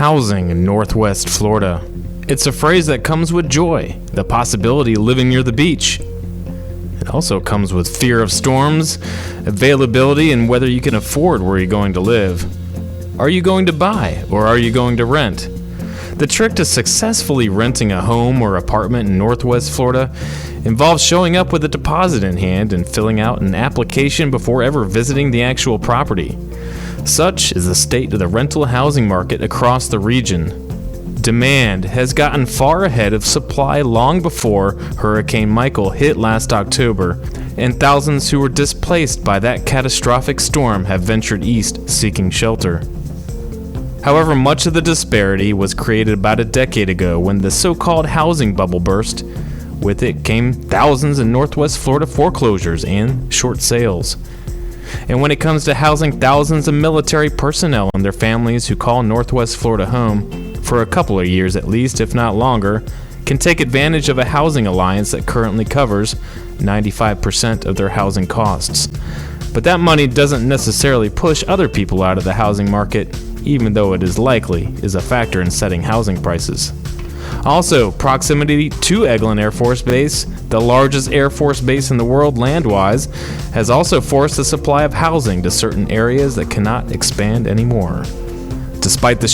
Housing in Northwest Florida. It's a phrase that comes with joy, the possibility of living near the beach. It also comes with fear of storms, availability, and whether you can afford where you're going to live. Are you going to buy or are you going to rent? The trick to successfully renting a home or apartment in Northwest Florida involves showing up with a deposit in hand and filling out an application before ever visiting the actual property. Such is the state of the rental housing market across the region. Demand has gotten far ahead of supply long before Hurricane Michael hit last October, and thousands who were displaced by that catastrophic storm have ventured east seeking shelter. However, much of the disparity was created about a decade ago when the so-called housing bubble burst. With it came thousands in Northwest Florida foreclosures and short sales. And when it comes to housing thousands of military personnel and their families who call Northwest Florida home, for a couple of years at least, if not longer, can take advantage of a housing alliance that currently covers 95% of their housing costs. But that money doesn't necessarily push other people out of the housing market, even though it is a factor in setting housing prices. Also, proximity to Eglin Air Force Base, the largest Air Force base in the world land-wise, has also forced the supply of housing to certain areas that cannot expand anymore. Despite the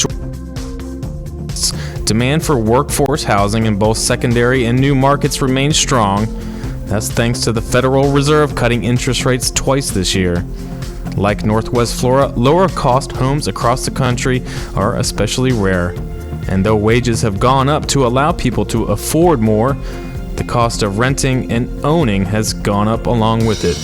demand for workforce housing in both secondary and new markets remains strong. That's thanks to the Federal Reserve cutting interest rates twice this year. Like Northwest Florida, lower-cost homes across the country are especially rare. And though wages have gone up to allow people to afford more, the cost of renting and owning has gone up along with it.